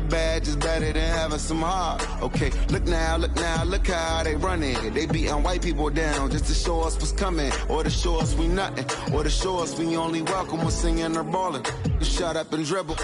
badge is better than having some heart. Okay, look now, look how they running. They beating white people down just to show us what's coming, or to show us we nothing, or to show us we only welcome when singing or balling. Shut up and dribble.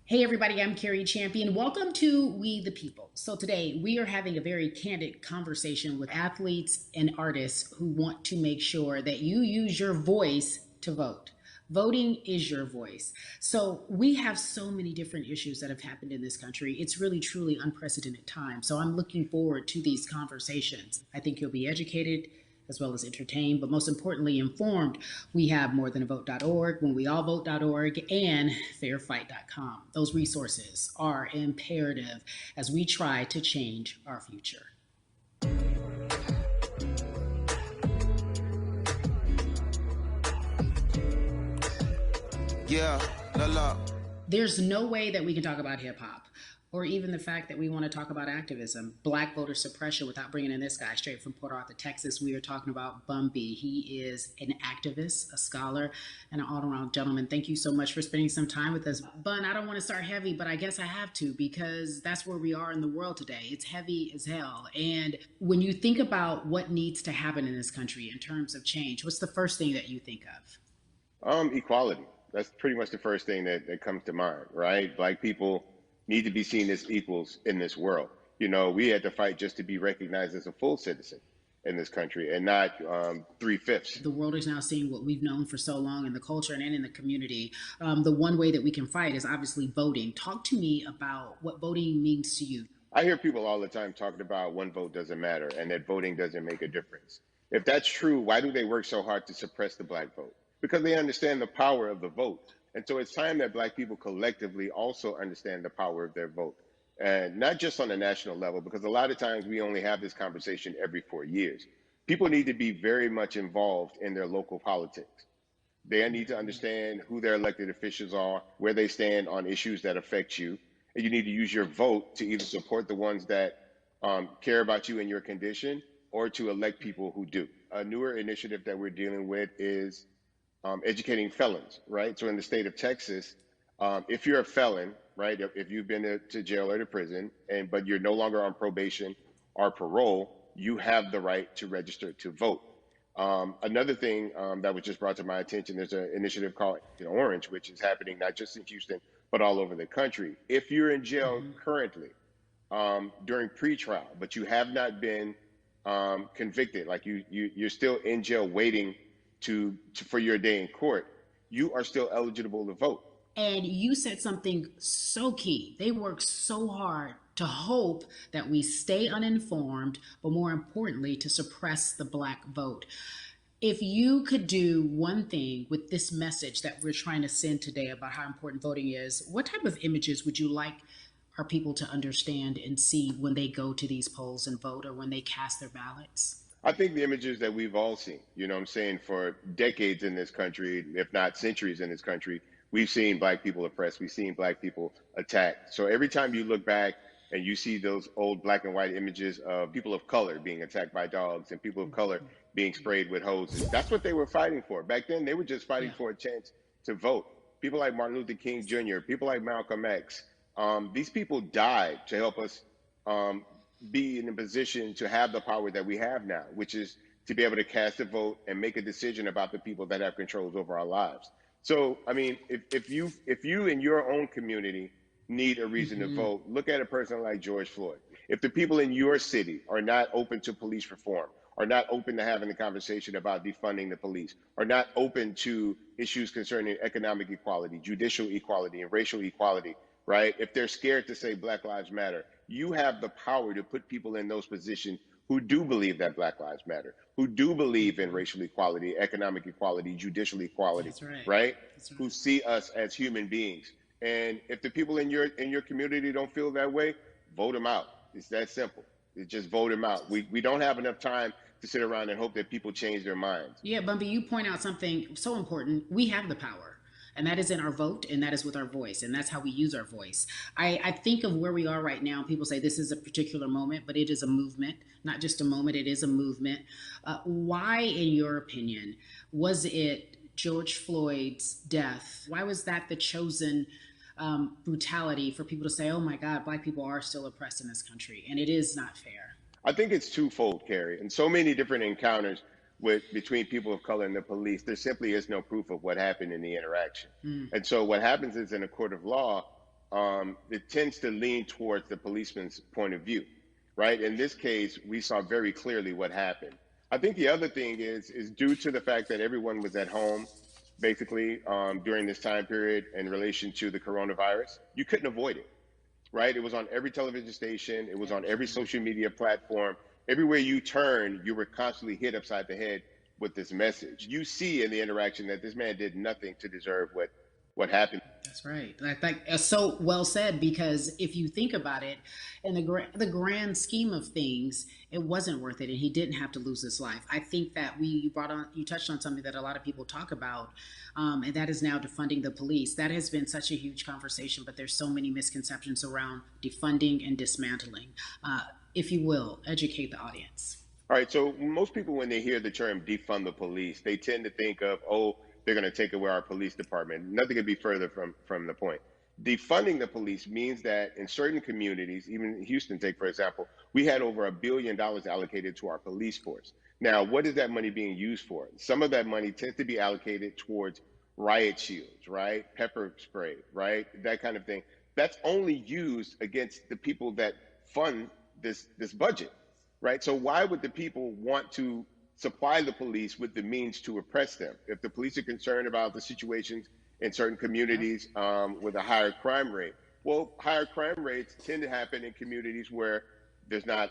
Hey everybody, I'm Carrie Champion. Welcome to We the People. So today we are having a very candid conversation with athletes and artists who want to make sure that you use your voice to vote. Voting is your voice. So we have so many different issues that have happened in this country. It's really, truly unprecedented time. So I'm looking forward to these conversations. I think you'll be educated as well as entertained, but most importantly informed. We have morethanavote.org, whenweallvote.org, and fairfight.com. Those resources are imperative as we try to change our future. Yeah, la. There's no way that we can talk about hip hop or even the fact that we want to talk about activism, black voter suppression, without bringing in this guy straight from Port Arthur, Texas. We are talking about Bun B. He is an activist, a scholar, and an all-around gentleman. Thank you so much for spending some time with us. Bun, I don't want to start heavy, but I guess I have to, because that's where we are in the world today. It's heavy as hell. And when you think about what needs to happen in this country in terms of change, what's the first thing that you think of? Equality. That's pretty much the first thing that comes to mind, right? Black people need to be seen as equals in this world. You know, we had to fight just to be recognized as a full citizen in this country and not 3/5. The world is now seeing what we've known for so long in the culture and in the community. The one way that we can fight is obviously voting. Talk to me about what voting means to you. I hear people all the time talking about one vote doesn't matter and that voting doesn't make a difference. If that's true, why do they work so hard to suppress the black vote? Because they understand the power of the vote. And so it's time that black people collectively also understand the power of their vote. And not just on a national level, because a lot of times we only have this conversation every 4 years. People need to be very much involved in their local politics. They need to understand who their elected officials are, where they stand on issues that affect you. And you need to use your vote to either support the ones that care about you and your condition, or to elect people who do. A newer initiative that we're dealing with is educating felons, right? So in the state of Texas, if you're a felon, right, if you've been to jail or to prison, but you're no longer on probation or parole, you have the right to register to vote. Another thing that was just brought to my attention, there's an initiative called Orange, which is happening not just in Houston, but all over the country. If you're in jail currently during pretrial, but you have not been convicted, like you're still in jail waiting for your day in court, you are still eligible to vote. And you said something so key. They work so hard to hope that we stay uninformed, but more importantly, to suppress the black vote. If you could do one thing with this message that we're trying to send today about how important voting is, what type of images would you like our people to understand and see when they go to these polls and vote, or when they cast their ballots? I think the images that we've all seen, you know what I'm saying, for decades in this country, if not centuries in this country, we've seen black people oppressed. We've seen black people attacked. So every time you look back and you see those old black and white images of people of color being attacked by dogs and people of color being sprayed with hoses, that's what they were fighting for. Back then, they were just fighting for a chance to vote. People like Martin Luther King Jr., people like Malcolm X, these people died to help us be in a position to have the power that we have now, which is to be able to cast a vote and make a decision about the people that have controls over our lives. So, I mean, if you in your own community need a reason to vote, look at a person like George Floyd. If the people in your city are not open to police reform, are not open to having a conversation about defunding the police, are not open to issues concerning economic equality, judicial equality, and racial equality, right? If they're scared to say Black Lives Matter, you have the power to put people in those positions who do believe that Black Lives Matter, who do believe in racial equality, economic equality, judicial equality, right? Who see us as human beings. And if the people in your community don't feel that way, vote them out. It's that simple. It's just vote them out. We don't have enough time to sit around and hope that people change their minds. Yeah, Bumpy, you point out something so important. We have the power. And that is in our vote, and that is with our voice, and that's how we use our voice. I think of where we are right now. People say this is a particular moment, but it is a movement, not just a moment, it is a movement. Why, in your opinion, was it George Floyd's death, why was that the chosen brutality for people to say, oh my God, Black people are still oppressed in this country, and it is not fair? I think it's twofold, Carrie. In so many different encounters between people of color and the police, there simply is no proof of what happened in the interaction. And so what happens is in a court of law, it tends to lean towards the policeman's point of view, right? In this case, we saw very clearly what happened. I think the other thing is due to the fact that everyone was at home, basically, during this time period in relation to the coronavirus, you couldn't avoid it. Right? It was on every television station. It was on every social media platform. Everywhere you turn, you were constantly hit upside the head with this message. You see in the interaction that this man did nothing to deserve what happened. That's right. So well said, because if you think about it, in the grand scheme of things, it wasn't worth it, and he didn't have to lose his life. I think that you touched on something that a lot of people talk about, and that is now defunding the police. That has been such a huge conversation, but there's so many misconceptions around defunding and dismantling. If you will, educate the audience. All right. So most people, when they hear the term defund the police, they tend to think of, oh, they're going to take away our police department. Nothing could be further from the point. Defunding the police means that in certain communities, even Houston, take for example, we had over $1 billion allocated to our police force. Now, what is that money being used for? Some of that money tends to be allocated towards riot shields, right? Pepper spray, right? That kind of thing. That's only used against the people that fund this budget, right? So why would the people want to supply the police with the means to oppress them? If the police are concerned about the situations in certain communities with a higher crime rate, well, higher crime rates tend to happen in communities where there's not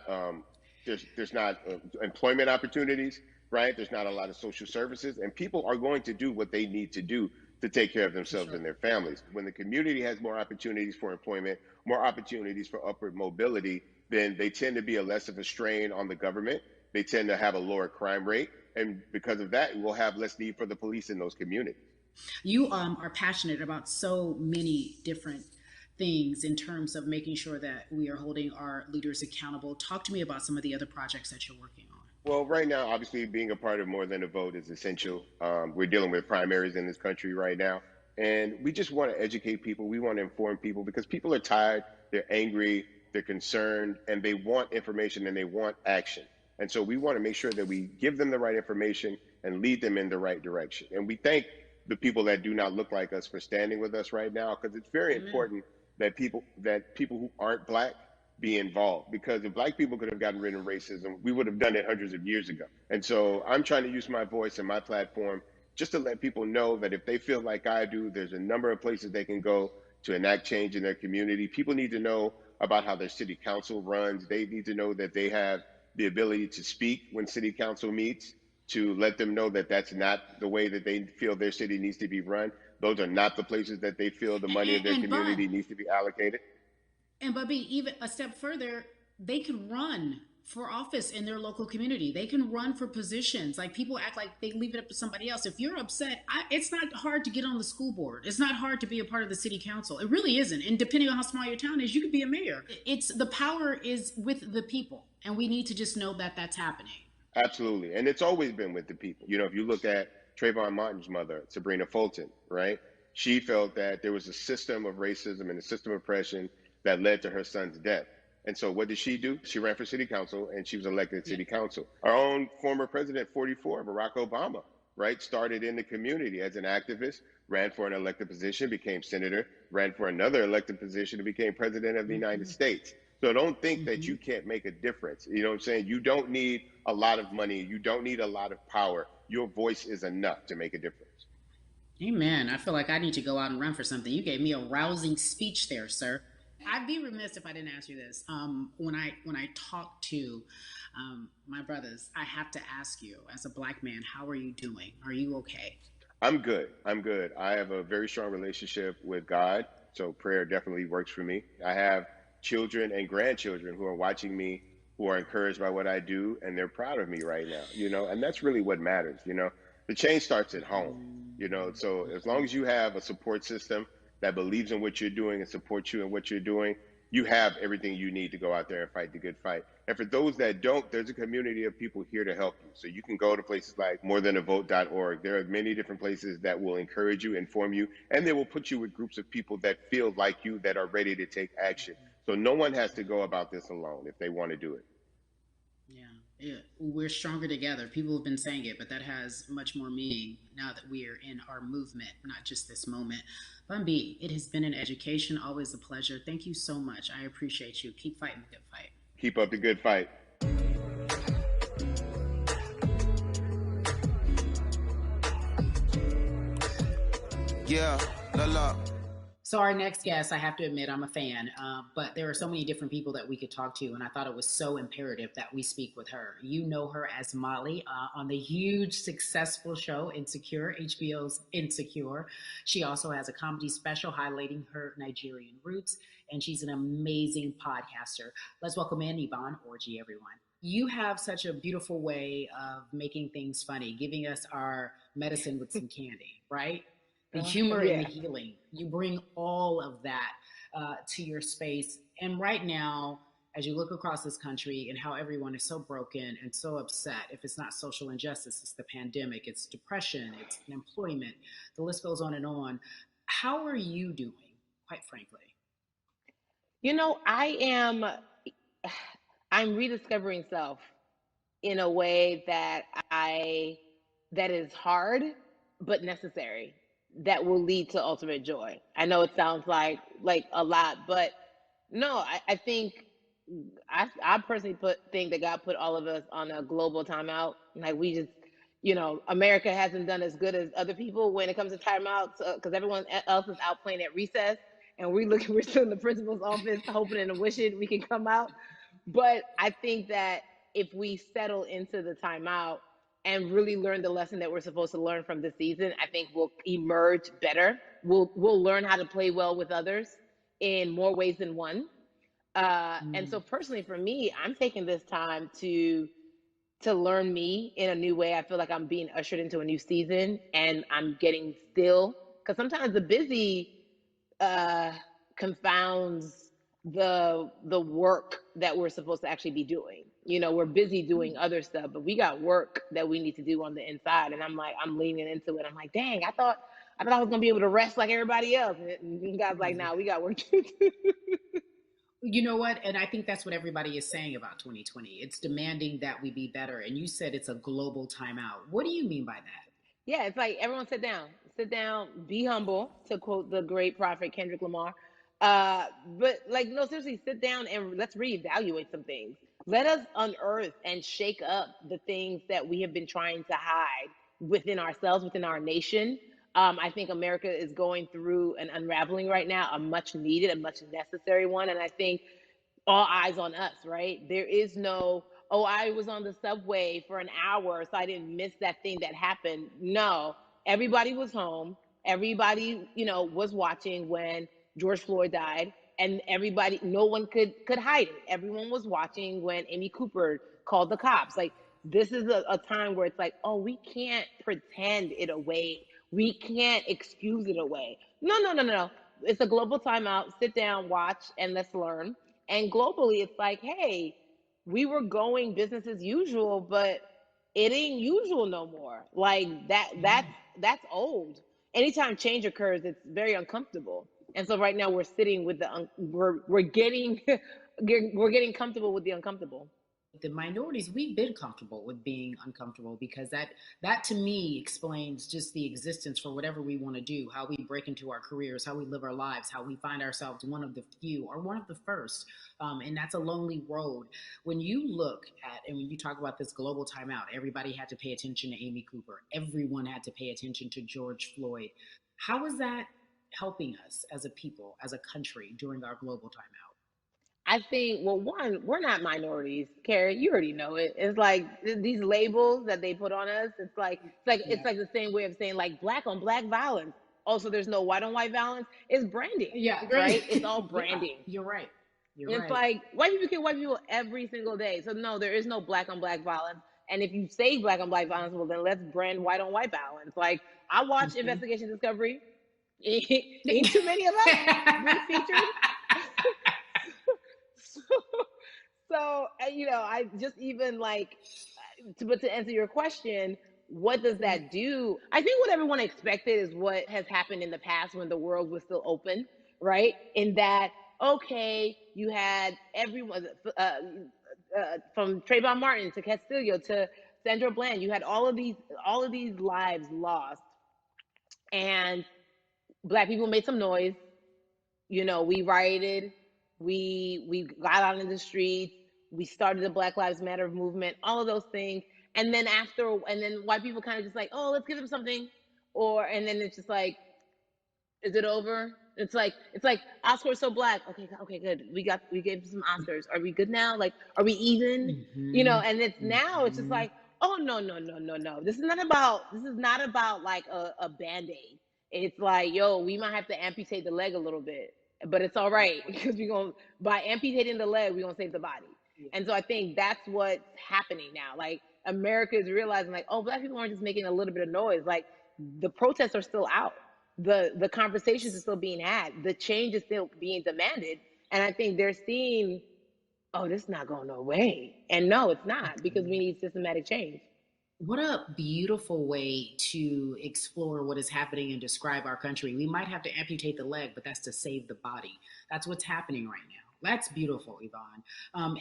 employment opportunities, right? There's not a lot of social services, and people are going to do what they need to do to take care of themselves and their families. When the community has more opportunities for employment, more opportunities for upward mobility, then they tend to be less of a strain on the government. They tend to have a lower crime rate. And because of that, we'll have less need for the police in those communities. You are passionate about so many different things in terms of making sure that we are holding our leaders accountable. Talk to me about some of the other projects that you're working on. Well, right now, obviously, being a part of More Than a Vote is essential. We're dealing with primaries in this country right now. And we just want to educate people. We want to inform people because people are tired, they're angry, they're concerned, and they want information and they want action. And so we want to make sure that we give them the right information and lead them in the right direction. And we thank the people that do not look like us for standing with us right now, because it's very important that people who aren't Black be involved. Because if Black people could have gotten rid of racism, we would have done it hundreds of years ago. And so I'm trying to use my voice and my platform just to let people know that if they feel like I do, there's a number of places they can go to enact change in their community. People need to know about how their city council runs. They need to know that they have the ability to speak when city council meets, to let them know that that's not the way that they feel their city needs to be run. Those are not the places that they feel the money of their community needs to be allocated. And Bubby, even a step further, they can run for office in their local community. They can run for positions. Like, people act like they leave it up to somebody else. If you're upset, it's not hard to get on the school board. It's not hard to be a part of the city council. It really isn't. And depending on how small your town is, you could be a mayor. The power is with the people. And we need to just know that that's happening. Absolutely. And it's always been with the people. You know, if you look at Trayvon Martin's mother, Sabrina Fulton, right? She felt that there was a system of racism and a system of oppression that led to her son's death. And so what did she do? She ran for city council and she was elected to city council. Our own former president, 44, Barack Obama, right, started in the community as an activist, ran for an elected position, became senator, ran for another elected position and became president of the United States. So don't think that you can't make a difference. You know what I'm saying? You don't need a lot of money. You don't need a lot of power. Your voice is enough to make a difference. Amen. I feel like I need to go out and run for something. You gave me a rousing speech there, sir. I'd be remiss if I didn't ask you this. When I talk to my brothers, I have to ask you, as a Black man, how are you doing? Are you okay? I'm good. I have a very strong relationship with God, so prayer definitely works for me. I have children and grandchildren who are watching me, who are encouraged by what I do, and they're proud of me right now, you know, and that's really what matters, you know. The change starts at home, you know, so as long as you have a support system that believes in what you're doing and supports you in what you're doing, you have everything you need to go out there and fight the good fight. And for those that don't, there's a community of people here to help you. So you can go to places like morethanavote.org. There are many different places that will encourage you, inform you, and they will put you with groups of people that feel like you, that are ready to take action. So no one has to go about this alone if they want to do it. Yeah, we're stronger together. People have been saying it, but that has much more meaning now that we are in our movement, not just this moment. Bambi, it has been an education, always a pleasure. Thank you so much. I appreciate you. Keep fighting the good fight. Keep up the good fight. Yeah, la. So our next guest, I have to admit, I'm a fan, but there are so many different people that we could talk to, and I thought it was so imperative that we speak with her. You know her as Molly on the huge, successful show Insecure, HBO's Insecure. She also has a comedy special highlighting her Nigerian roots, and she's an amazing podcaster. Let's welcome in Yvonne Orji, everyone. You have such a beautiful way of making things funny, giving us our medicine with some candy, right? The humor and the healing. You bring all of that to your space. And right now, as you look across this country and how everyone is so broken and so upset, if it's not social injustice, it's the pandemic, it's depression, it's unemployment, the list goes on and on. How are you doing, quite frankly? You know, I'm rediscovering self in a way that is hard, but necessary, that will lead to ultimate joy. I know it sounds like a lot, but no, I think I personally think that God put all of us on a global timeout. Like we just, America hasn't done as good as other people when it comes to timeouts because everyone else is out playing at recess, and we're still in the principal's office hoping and wishing we can come out. But I think that if we settle into the timeout and really learn the lesson that we're supposed to learn from this season, I think we'll emerge better. We'll learn how to play well with others in more ways than one. And so personally for me, I'm taking this time to learn me in a new way. I feel like I'm being ushered into a new season, and I'm getting still, because sometimes the busy confounds the work that we're supposed to actually be doing. We're busy doing other stuff, but we got work that we need to do on the inside. And I'm leaning into it. I'm like, dang, I thought I was gonna be able to rest like everybody else. And God's like, nah, we got work to do. You know what? And I think that's what everybody is saying about 2020. It's demanding that we be better. And you said it's a global timeout. What do you mean by that? Yeah, it's like everyone sit down, be humble, to quote the great prophet Kendrick Lamar. But no, seriously, sit down and let's reevaluate some things. Let us unearth and shake up the things that we have been trying to hide within ourselves, within our nation. I think America is going through an unraveling right now, a much needed, a much necessary one. And I think all eyes on us, right? There is no, I was on the subway for an hour, so I didn't miss that thing that happened. No, everybody was home. Everybody, was watching when George Floyd died, and everybody, no one could hide it. Everyone was watching when Amy Cooper called the cops. Like, this is a time where it's like, we can't pretend it away. We can't excuse it away. No. It's a global timeout. Sit down, watch, and let's learn. And globally, it's like, hey, we were going business as usual, but it ain't usual no more. Like that's old. Anytime change occurs, it's very uncomfortable. And so right now we're sitting with we're getting comfortable with the uncomfortable. The minorities, we've been comfortable with being uncomfortable, because that to me explains just the existence for whatever we want to do, how we break into our careers, how we live our lives, how we find ourselves one of the few or one of the first. And that's a lonely road. When you look at, and when you talk about this global timeout, everybody had to pay attention to Amy Cooper. Everyone had to pay attention to George Floyd. How is that helping us as a people, as a country, during our global timeout? I think, well, one, we're not minorities, Carrie. You already know it. It's like these labels that they put on us. It's like the same way of saying like black on black violence. Also, there's no white on white violence. It's branding. Yeah, right. It's all branding. Yeah, you're right. It's like white people kill white people every single day. So no, there is no black on black violence. And if you say black on black violence, well, then let's brand white on white violence. Like, I watch Investigation Discovery. Ain't too many of us being featured. So, I just even like, but to answer your question, what does that do? I think what everyone expected is what has happened in the past when the world was still open, right? In that, okay, you had everyone from Trayvon Martin to Castillo to Sandra Bland. You had all of these lives lost, and Black people made some noise. We rioted, we got out in the streets, we started the Black Lives Matter movement, all of those things. And then white people kind of just like, oh, let's give them something. And then it's just like, is it over? It's like Oscar is so Black. Okay, good. We gave some Oscars. Are we good now? Like, are we even? And it's now it's just like, oh, no. This is not about like a Band-Aid. It's like, yo, we might have to amputate the leg a little bit, but it's all right because by amputating the leg, we're gonna save the body. And so I think that's what's happening now. Like, America is realizing, like, oh, Black people aren't just making a little bit of noise. Like, the protests are still out. The conversations are still being had. The change is still being demanded. And I think they're seeing, oh, this is not going away. And no, it's not, because we need systematic change. What a beautiful way to explore what is happening and describe our country. We might have to amputate the leg, but that's to save the body. That's what's happening right now. That's beautiful, Yvonne.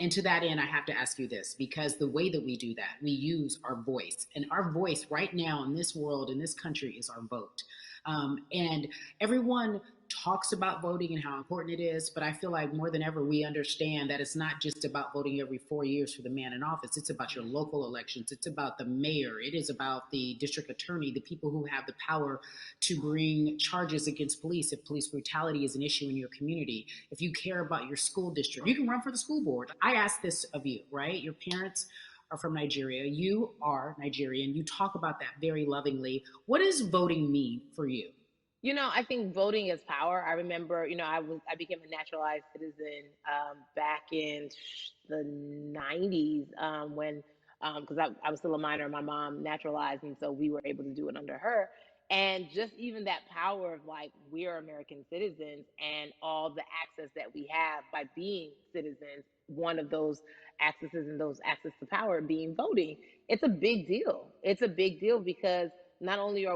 And to that end, I have to ask you this, because the way that we do that, we use our voice. And our voice right now in this world, in this country, is our vote. And everyone talks about voting and how important it is, but I feel like more than ever we understand that it's not just about voting every 4 years for the man in office. It's about your local elections. It's about the mayor. It is about the district attorney, the people who have the power to bring charges against police if police brutality is an issue in your community. If you care about your school district, you can run for the school board. I ask this of you, right? Your parents are from Nigeria. You are Nigerian. You talk about that very lovingly. What does voting mean for you? I think voting is power. I remember, I became a naturalized citizen back in the 90s when, because I was still a minor, my mom naturalized, and so we were able to do it under her. And just even that power of, like, we're American citizens and all the access that we have by being citizens, one of those accesses and those access to power being voting, it's a big deal. It's a big deal because not only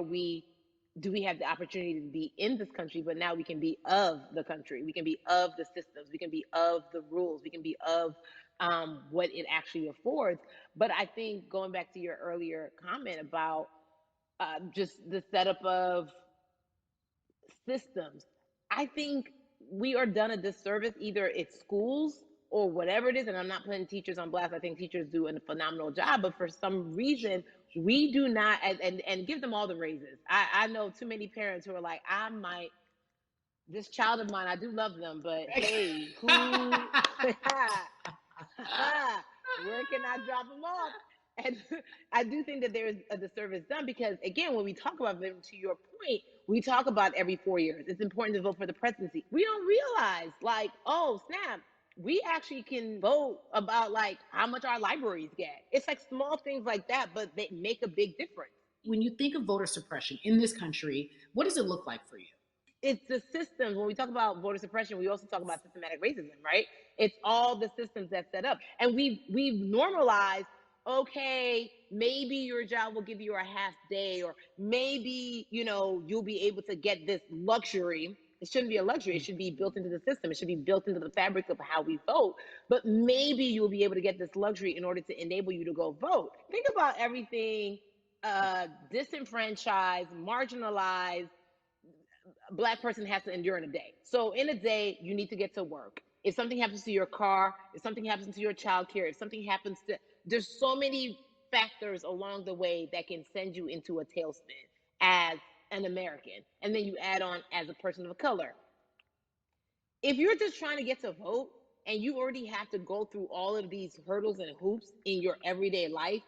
do we have the opportunity to be in this country, but now we can be of the country. We can be of the systems. We can be of the rules. We can be of what it actually affords. But I think, going back to your earlier comment about just the setup of systems, I think we are done a disservice. Either it's schools or whatever it is, and I'm not putting teachers on blast. I think teachers do a phenomenal job, but for some reason, we do not, and give them all the raises. I know too many parents who are like, this child of mine, I do love them, but hey, where can I drop them off? And I do think that there's a disservice done because, again, when we talk about them, to your point, we talk about every 4 years. It's important to vote for the presidency. We don't realize, like, oh, snap, we actually can vote about, like, how much our libraries get. It's like small things like that, but they make a big difference. When you think of voter suppression in this country, what does it look like for you? It's the systems. When we talk about voter suppression, we also talk about systematic racism, right? It's all the systems that set up. And we've normalized, okay, maybe your job will give you a half day, or maybe, you'll be able to get this luxury. It shouldn't be a luxury. It should be built into the system. It should be built into the fabric of how we vote. But maybe you'll be able to get this luxury in order to enable you to go vote. Think about everything disenfranchised, marginalized Black person has to endure in a day. So in a day, you need to get to work. If something happens to your car, if something happens to your child care, if something happens to, there's so many factors along the way that can send you into a tailspin as an American. And then you add on as a person of color. If you're just trying to get to vote and you already have to go through all of these hurdles and hoops in your everyday life,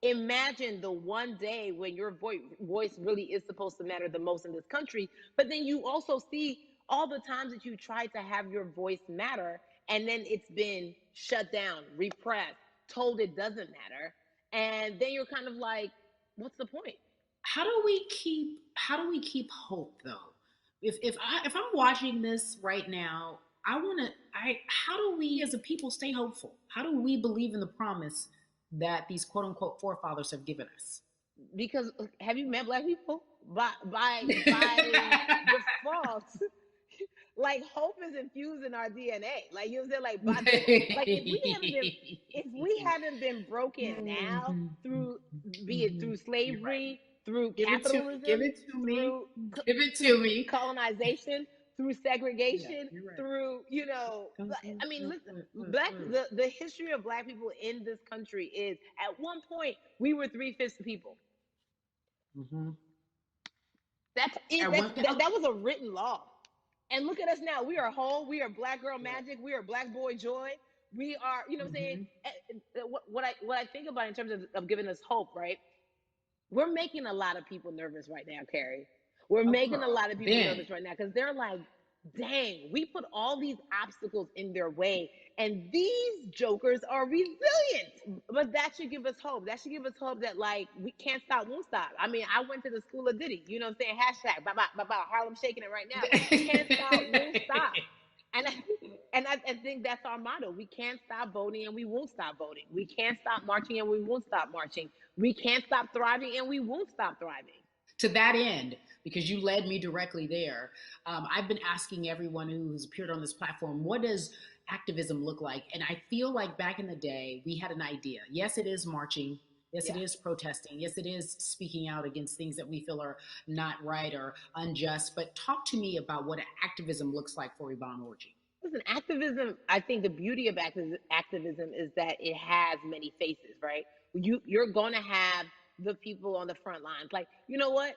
imagine the one day when your voice really is supposed to matter the most in this country. But then you also see all the times that you tried to have your voice matter, and then it's been shut down, repressed, told it doesn't matter. And then you're kind of like, what's the point? How do we keep hope, though? If I'm watching this right now, how do we as a people stay hopeful? How do we believe in the promise that these quote unquote forefathers have given us? Because have you met black people? By default, like hope is infused in our DNA. Like you know what I'm saying? Like by default, like if we haven't been broken now through, be it through slavery, through capitalism, give it to me, colonization, through segregation, right. through I mean, listen, the history of black people in this country is at one point we were 3/5 people. Mm-hmm. That was a written law. And look at us now. We are whole. We are black girl magic. We are black boy joy. We are, you know what I'm saying? What I think about in terms of giving us hope, right? We're making a lot of people nervous right now, Carrie. We're making a lot of people nervous right now because they're like, dang, we put all these obstacles in their way and these jokers are resilient. But that should give us hope. That should give us hope that like we can't stop, won't stop. I mean, I went to the school of Diddy, you know what I'm saying? Hashtag, Harlem shaking it right now. Can't stop, won't stop. And I think that's our motto. We can't stop voting and we won't stop voting. We can't stop marching and we won't stop marching. We can't stop thriving and we won't stop thriving. To that end, because you led me directly there, I've been asking everyone who's appeared on this platform, what does activism look like? And I feel like back in the day, we had an idea. Yes, it is marching. Yes, it is protesting. Yes, it is speaking out against things that we feel are not right or unjust. But talk to me about what activism looks like for Yvonne Orji. Listen, activism, I think the beauty of activism is that it has many faces, right? You're going to have the people on the front lines. Like, you know what?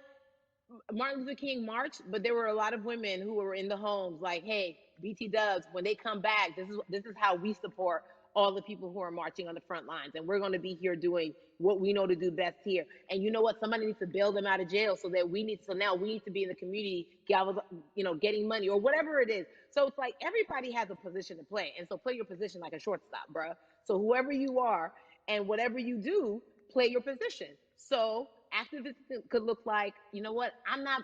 Martin Luther King marched, but there were a lot of women who were in the homes like, hey, BT Dubs, when they come back, this is how we support all the people who are marching on the front lines. And we're going to be here doing what we know to do best here. And you know what? Somebody needs to bail them out of jail so now we need to be in the community, getting money or whatever it is. So it's like everybody has a position to play. And so play your position like a shortstop, bro. So whoever you are and whatever you do, play your position. So activism could look like, you know what? I'm not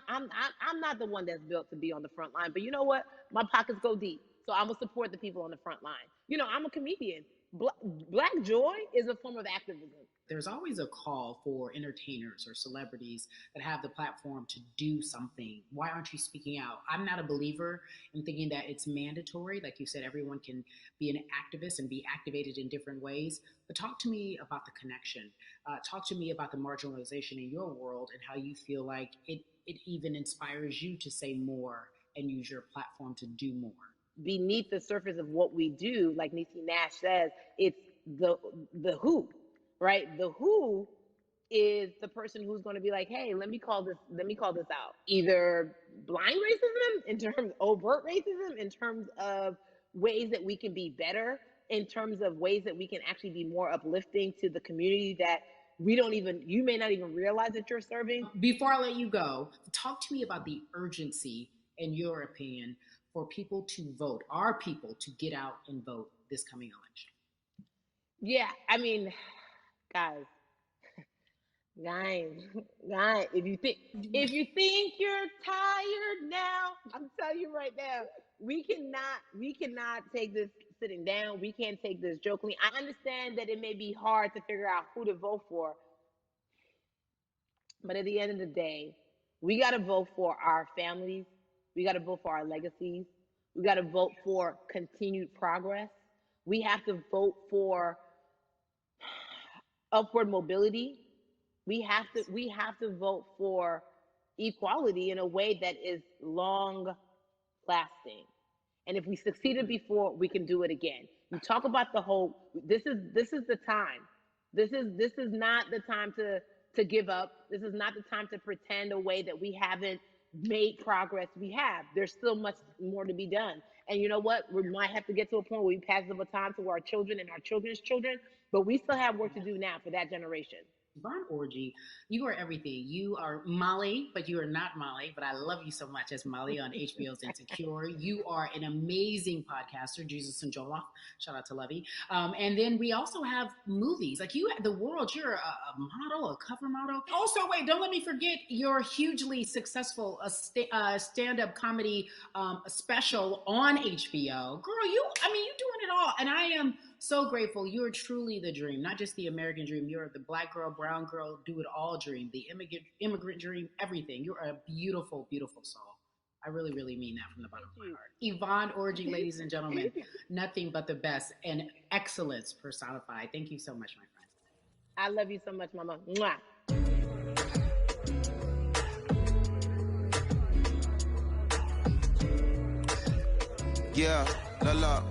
the one that's built to be on the front line, but you know what? My pockets go deep. So I'm gonna support the people on the front line. I'm a comedian. Black joy is a form of activism. There's always a call for entertainers or celebrities that have the platform to do something. Why aren't you speaking out? I'm not a believer in thinking that it's mandatory. Like you said, everyone can be an activist and be activated in different ways. But talk to me about the connection. Talk to me about the marginalization in your world and how you feel like it even inspires you to say more and use your platform to do more. Beneath the surface of what we do, like Niecy Nash says, it's the who, right? The who is the person who's going to be like, hey, let me call this out. Either blind racism in terms of overt racism, in terms of ways that we can be better, in terms of ways that we can actually be more uplifting to the community that you may not even realize that you're serving. Before I let you go, talk to me about the urgency, in your opinion, for people to vote, our people to get out and vote this coming election. Yeah, I mean, guys, if you think you're tired now, I'm telling you right now, we cannot take this sitting down. We can't take this jokingly. I understand that it may be hard to figure out who to vote for, but at the end of the day, we got to vote for our families. We got to vote for our legacies. We got to vote for continued progress. We have to vote for upward mobility. We have to vote for equality in a way that is long lasting. And if we succeeded before, we can do it again. You talk about the hope. This is the time. This is not the time to give up. This is not the time to pretend a way that we haven't made progress. We have. There's still much more to be done. And you know what? We might have to get to a point where we pass the baton to our children and our children's children, but we still have work to do now for that generation. Yvonne Orji, you are everything. You are Molly, but you are not Molly, but I love you so much as Molly on HBO's Insecure. You are an amazing podcaster, Jesus and Joloff. Shout out to Lovey. And then we also have movies. Like you, the world, you're a model, a cover model. Also, wait, don't let me forget your hugely successful stand-up comedy special on HBO. Girl, you're doing it all. And I am so grateful. You're truly the dream, not just the American dream. You're the black girl, brown girl, do it all dream, the immigrant dream, everything. You're a beautiful, beautiful soul. I really, really mean that from the bottom of my heart. Yvonne Orji, ladies and gentlemen, nothing but the best and excellence personified. Thank you so much, my friend. I love you so much, Mama. Mwah. Yeah, la la.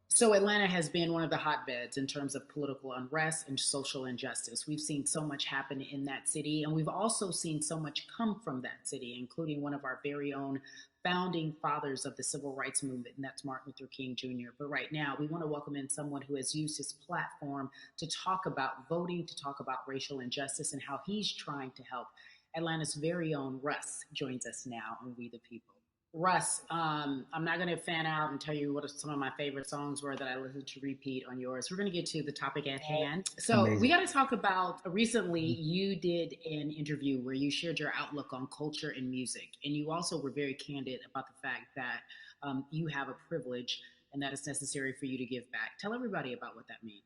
So Atlanta has been one of the hotbeds in terms of political unrest and social injustice. We've seen so much happen in that city, and we've also seen so much come from that city, including one of our very own founding fathers of the civil rights movement, and that's Martin Luther King Jr. But right now, we want to welcome in someone who has used his platform to talk about voting, to talk about racial injustice, and how he's trying to help. Atlanta's very own Russ joins us now on We the People. Russ, I'm not going to fan out and tell you what some of my favorite songs were that I listened to repeat on yours. We're going to get to the topic at hand. So Amazing. We got to talk about, recently you did an interview where you shared your outlook on culture and music. And you also were very candid about the fact that you have a privilege and that it's necessary for you to give back. Tell everybody about what that means.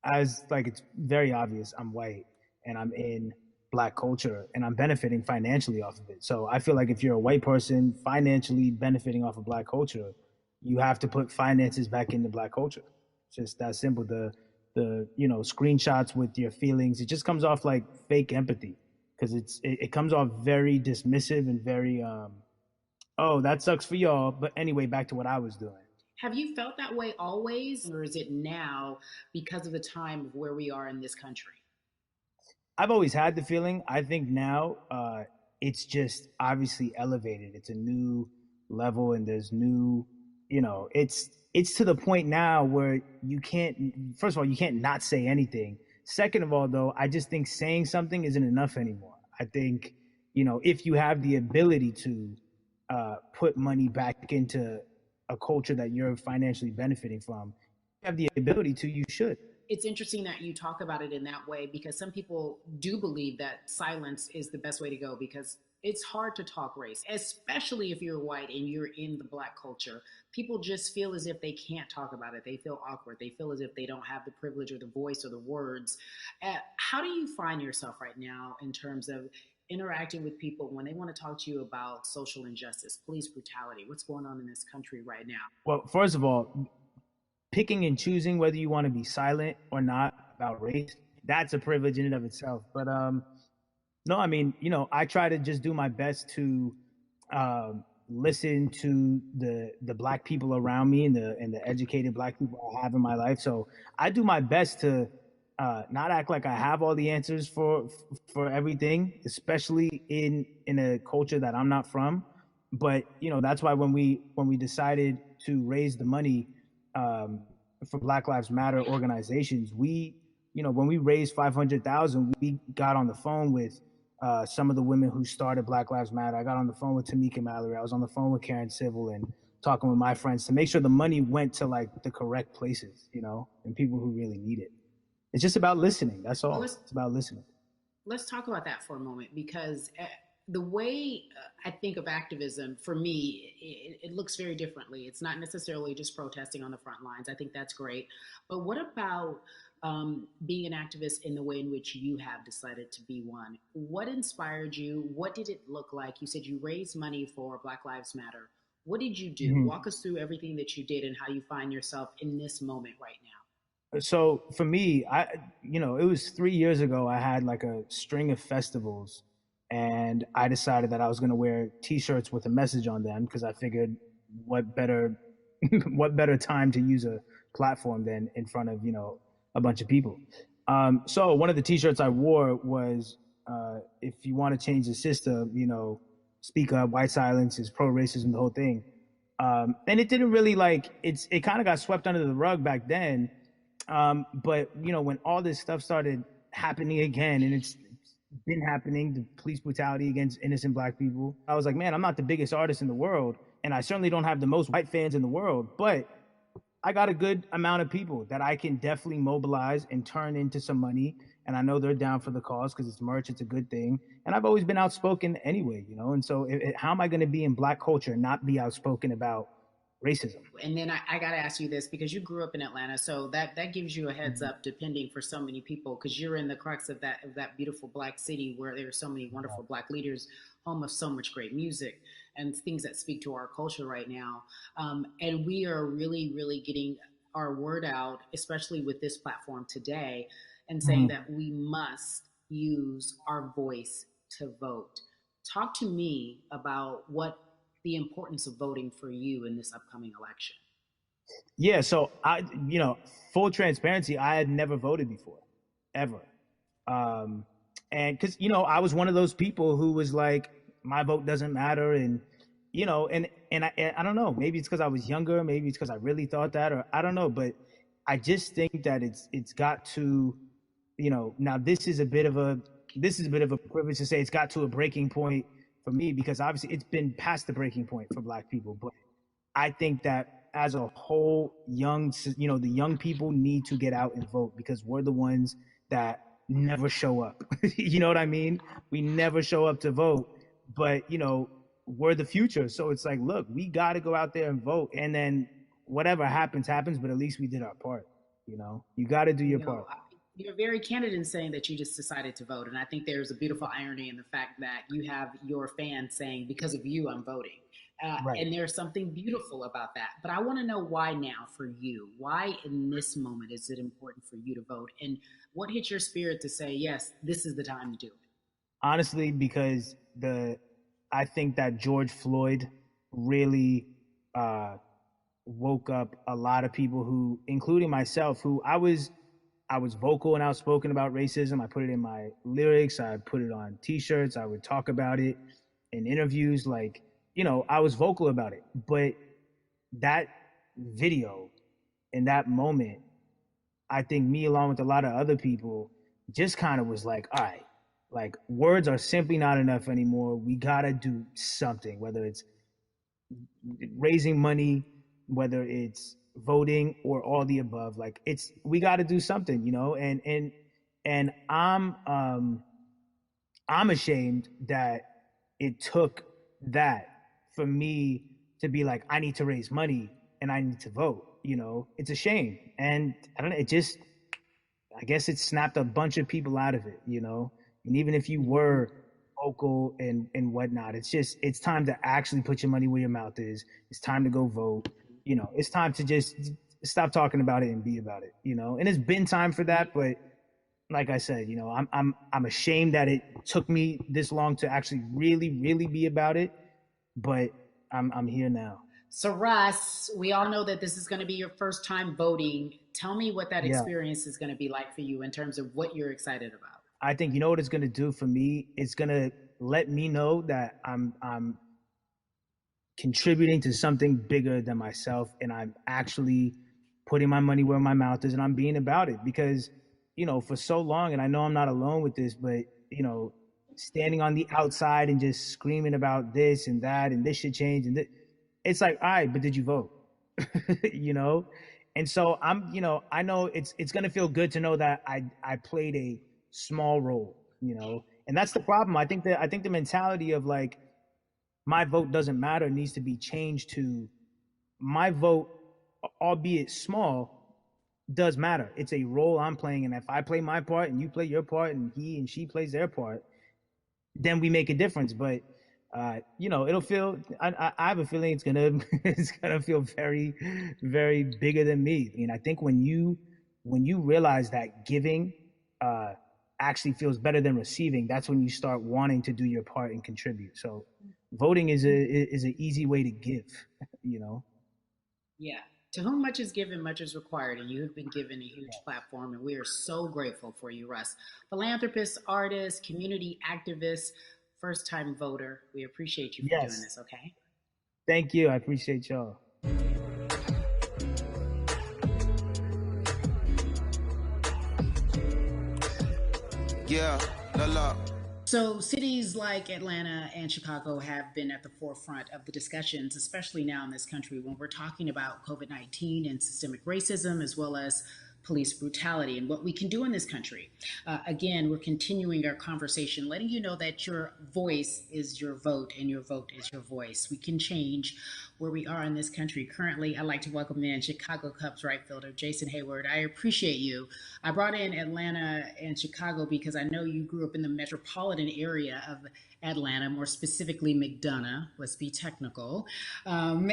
It's very obvious. I'm white and I'm in Black culture and I'm benefiting financially off of it. So I feel like if you're a white person financially benefiting off of Black culture, you have to put finances back into Black culture. It's just that simple. The screenshots with your feelings, it just comes off like fake empathy because it comes off very dismissive and very, oh, that sucks for y'all. But anyway, back to what I was doing. Have you felt that way always, or is it now because of the time of where we are in this country? I've always had the feeling. I think now it's just obviously elevated. It's a new level and there's new, it's to the point now where you can't, first of all, you can't not say anything. Second of all, though, I just think saying something isn't enough anymore. I think, if you have the ability to put money back into a culture that you're financially benefiting from, you have the ability to, you should. It's interesting that you talk about it in that way because some people do believe that silence is the best way to go because it's hard to talk race, especially if you're white and you're in the Black culture. People just feel as if they can't talk about it. They feel awkward. They feel as if they don't have the privilege or the voice or the words. How do you find yourself right now in terms of interacting with people when they want to talk to you about social injustice, police brutality? What's going on in this country right now? Well, first of all, picking and choosing whether you want to be silent or not about race, that's a privilege in and of itself. But I try to just do my best to listen to the Black people around me and the educated Black people I have in my life. So I do my best to not act like I have all the answers for everything, especially in a culture that I'm not from. But that's why when we decided to raise the money for Black Lives Matter organizations, when we raised $500,000, we got on the phone with some of the women who started Black Lives Matter. I got on the phone with Tamika Mallory. I was on the phone with Karen Civil and talking with my friends to make sure the money went to the correct places, and people who really need it. It's just about listening. That's all. It's about listening. Let's talk about that for a moment because the way I think of activism, for me, it looks very differently. It's not necessarily just protesting on the front lines. I think that's great. But what about being an activist in the way in which you have decided to be one? What inspired you? What did it look like? You said you raised money for Black Lives Matter. What did you do? Mm-hmm. Walk us through everything that you did and how you find yourself in this moment right now. So for me, it was 3 years ago, I had a string of festivals. And I decided that I was going to wear T-shirts with a message on them because I figured what better time to use a platform than in front of, a bunch of people. So one of the T-shirts I wore was, if you want to change the system, speak up, white silence is pro-racism, the whole thing. And it didn't really it kind of got swept under the rug back then. But, when all this stuff started happening again, and it's been happening, the police brutality against innocent Black people. I was like, man, I'm not the biggest artist in the world, and I certainly don't have the most white fans in the world, but I got a good amount of people that I can definitely mobilize and turn into some money. And I know they're down for the cause because it's merch, it's a good thing. And I've always been outspoken anyway, you know? And so how am I going to be in Black culture and not be outspoken about racism? And then I got to ask you this, because you grew up in Atlanta, so that gives you a heads up, depending for so many people, because you're in the crux of that beautiful Black city where there are so many wonderful Black leaders, home of so much great music and things that speak to our culture right now. And we are really, really getting our word out, especially with this platform today, and saying that we must use our voice to vote. Talk to me about what the importance of voting for you in this upcoming election. Yeah, so full transparency, I had never voted before, ever. And because, I was one of those people who was like, my vote doesn't matter. And, and I don't know, maybe it's because I was younger, maybe it's because I really thought that, or I don't know, but I just think that it's got to, now this is a bit of a privilege to say it's got to a breaking point for me, because obviously it's been past the breaking point for Black people. But I think that as a whole, the young people need to get out and vote, because we're the ones that never show up. You know what I mean? We never show up to vote, but we're the future. So it's like, look, we got to go out there and vote, and then whatever happens, but at least we did our part. You got to do your part. You're very candid in saying that you just decided to vote. And I think there's a beautiful irony in the fact that you have your fans saying, because of you, I'm voting. Right. And there's something beautiful about that. But I want to know why now for you. Why in this moment is it important for you to vote? And what hit your spirit to say, yes, this is the time to do it? Honestly, because I think that George Floyd really woke up a lot of people who, including myself, who I was vocal and outspoken about racism. I put it in my lyrics. I put it on T-shirts. I would talk about it in interviews. Like, I was vocal about it. But that video in that moment, I think me, along with a lot of other people, just kind of was like, all right, like, words are simply not enough anymore. We got to do something, whether it's raising money, whether it's voting, or all the above. Like, we got to do something, and I'm ashamed that it took that for me to be like, I need to raise money and I need to vote. It's a shame. And I don't know, I guess it snapped a bunch of people out of it, and even if you were vocal and whatnot, it's time to actually put your money where your mouth is. It's time to go vote. It's time to just stop talking about it and be about it, and it's been time for that. But like I said, I'm ashamed that it took me this long to actually really, really be about it, but I'm here now. So Russ, we all know that this is going to be your first time voting. Tell me what that experience is going to be like for you in terms of what you're excited about. I think, what it's going to do for me? It's going to let me know that I'm contributing to something bigger than myself, and I'm actually putting my money where my mouth is, and I'm being about it. Because, for so long, and I know I'm not alone with this, but, standing on the outside and just screaming about this and that, and this should change, and it's like, all right, but did you vote? And so I know it's going to feel good to know that I played a small role, and that's the problem. I think the mentality of like, my vote doesn't matter needs to be changed to, my vote, albeit small, does matter. It's a role I'm playing, and if I play my part and you play your part and he and she plays their part, then we make a difference. But it'll feel, I have a feeling it's gonna feel very, very bigger than me. I think when you realize that giving actually feels better than receiving, that's when you start wanting to do your part and contribute. So voting is an easy way to give, Yeah. To whom much is given, much is required, and you have been given a huge platform, and we are so grateful for you, Russ. Philanthropist, artist, community activist, first-time voter. We appreciate you for doing this, okay? Thank you. I appreciate y'all. Yeah, la la. So cities like Atlanta and Chicago have been at the forefront of the discussions, especially now in this country when we're talking about COVID-19 and systemic racism, as well as police brutality and what we can do in this country. Again, we're continuing our conversation, letting you know that your voice is your vote and your vote is your voice. We can change where we are in this country. Currently, I'd like to welcome in Chicago Cubs right fielder Jason Hayward. I appreciate you. I brought in Atlanta and Chicago because I know you grew up in the metropolitan area of Atlanta, more specifically McDonough, let's be technical. And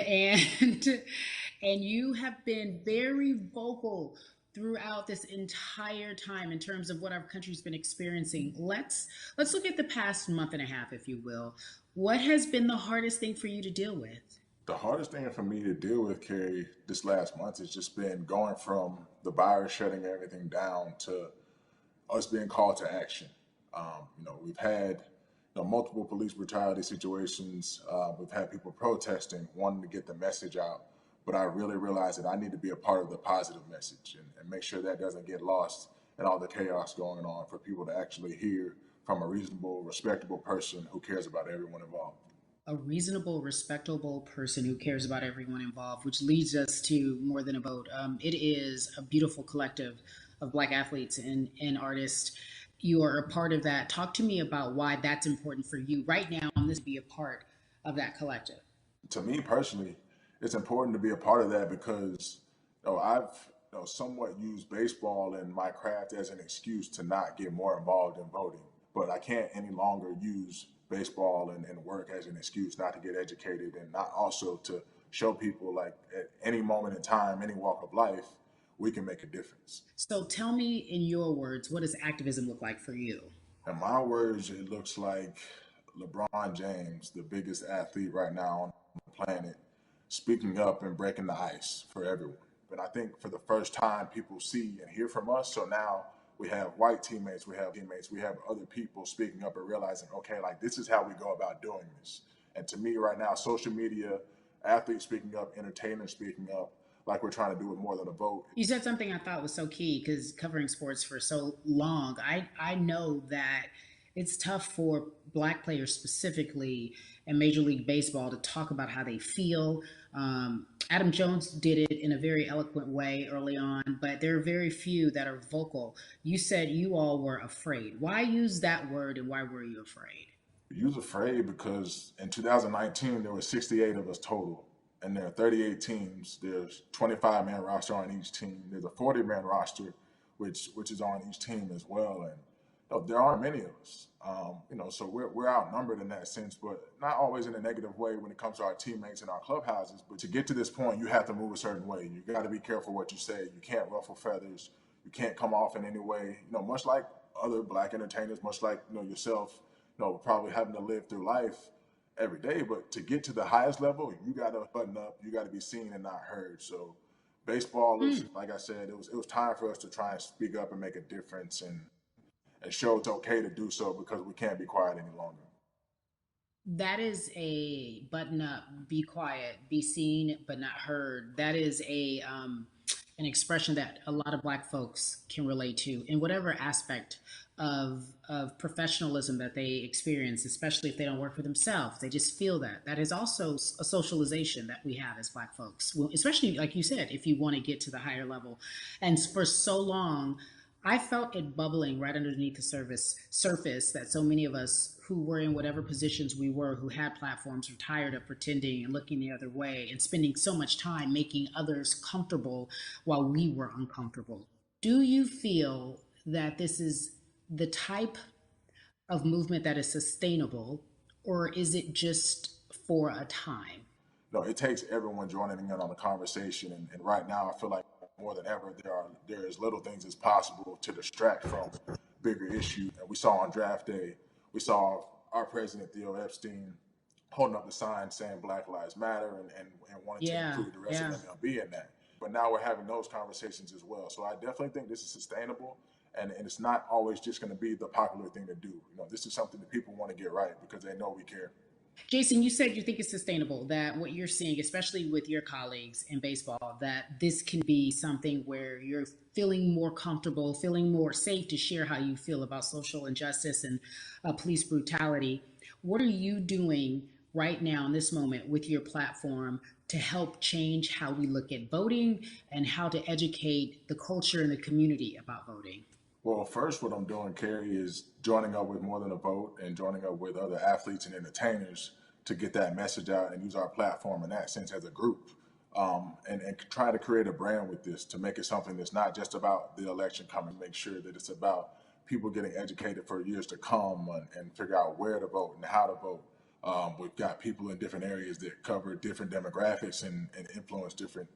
you have been very vocal throughout this entire time in terms of what our country's been experiencing. Let's look at the past month and a half, if you will. What has been the hardest thing for you to deal with? The hardest thing for me to deal with, Carrie, this last month has just been going from the virus shutting everything down to us being called to action. We've had multiple police brutality situations. We've had people protesting, wanting to get the message out. But I really realized that I need to be a part of the positive message and make sure that doesn't get lost in all the chaos going on, for people to actually hear from a reasonable, respectable person who cares about everyone involved. A reasonable, respectable person who cares about everyone involved, which leads us to More Than a Vote. It is a beautiful collective of Black athletes and artists. You are a part of that. Talk to me about why that's important for you right now on this, be a part of that collective. To me personally, it's important to be a part of that because I've somewhat used baseball and my craft as an excuse to not get more involved in voting. But I can't any longer use baseball and work as an excuse not to get educated, and not also to show people, like, at any moment in time, any walk of life, we can make a difference. So tell me in your words, what does activism look like for you? In my words, it looks like LeBron James, the biggest athlete right now on the planet, speaking up and breaking the ice for everyone. But I think for the first time, people see and hear from us. So now we have white teammates, we have other people speaking up and realizing, okay, like, this is how we go about doing this. And to me right now, social media, athletes speaking up, entertainers speaking up, like we're trying to do with More Than a Vote. You said something I thought was so key, because covering sports for so long, I know that it's tough for Black players specifically in Major League Baseball to talk about how they feel. Adam Jones did it in a very eloquent way early on, but there are very few that are vocal. You said you all were afraid. Why use that word, and why were you afraid? You was afraid because in 2019, there were 68 of us total. And there are 38 teams. There's 25-man roster on each team. There's a 40-man roster, which is on each team as well. And there aren't many of us. So we're outnumbered in that sense, but not always in a negative way when it comes to our teammates and our clubhouses. But to get to this point, you have to move a certain way. You got to be careful what you say. You can't ruffle feathers. You can't come off in any way. Much like other Black entertainers, much like yourself, probably having to live through life every day. But to get to the highest level, you got to button up. You got to be seen and not heard. So baseball is, like I said, it was time for us to try and speak up and make a difference and show it's okay to do so, because we can't be quiet any longer. That is a button up, be quiet, be seen but not heard. That is an expression that a lot of Black folks can relate to in whatever aspect of professionalism that they experience, especially if they don't work for themselves. They just feel that. That is also a socialization that we have as Black folks, well, especially, like you said, if you want to get to the higher level. And for so long, I felt it bubbling right underneath the surface that so many of us who were in whatever positions we were, who had platforms, were tired of pretending and looking the other way and spending so much time making others comfortable while we were uncomfortable. Do you feel that this is the type of movement that is sustainable, or is it just for a time? No, it takes everyone joining in on the conversation. And right now, I feel like more than ever, there is little things as possible to distract from bigger issues. And we saw on draft day, we saw our president, Theo Epstein, holding up the sign saying Black Lives Matter and wanting to include the rest of MLB in that. But now we're having those conversations as well. So I definitely think this is sustainable. And it's not always just going to be the popular thing to do. This is something that people want to get right because they know we care. Jason, you said you think it's sustainable, that what you're seeing, especially with your colleagues in baseball, that this can be something where you're feeling more comfortable, feeling more safe to share how you feel about social injustice and police brutality. What are you doing right now in this moment with your platform to help change how we look at voting and how to educate the culture and the community about voting? Well, first, what I'm doing, Carrie, is joining up with More Than a Vote and joining up with other athletes and entertainers to get that message out and use our platform in that sense as a group. And try to create a brand with this to make it something that's not just about the election coming, make sure that it's about people getting educated for years to come and figure out where to vote and how to vote. We've got people in different areas that cover different demographics and influence different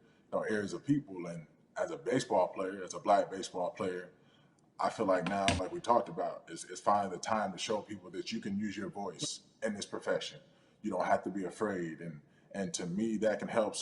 areas of people. And as a baseball player, as a Black baseball player, I feel like now, like we talked about, is finding the time to show people that you can use your voice in this profession. You don't have to be afraid. And to me, that can help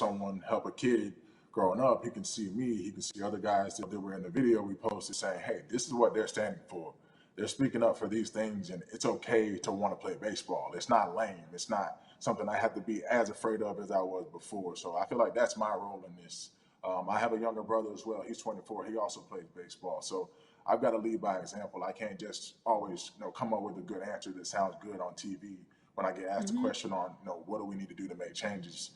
a kid growing up. He can see me, he can see other guys that were in the video we posted saying, hey, this is what they're standing for. They're speaking up for these things, and it's okay to want to play baseball. It's not lame. It's not something I have to be as afraid of as I was before. So I feel like that's my role in this. I have a younger brother as well. He's 24. He also plays baseball. So I've got to lead by example. I can't just always, come up with a good answer that sounds good on TV when I get asked a question on, what do we need to do to make changes.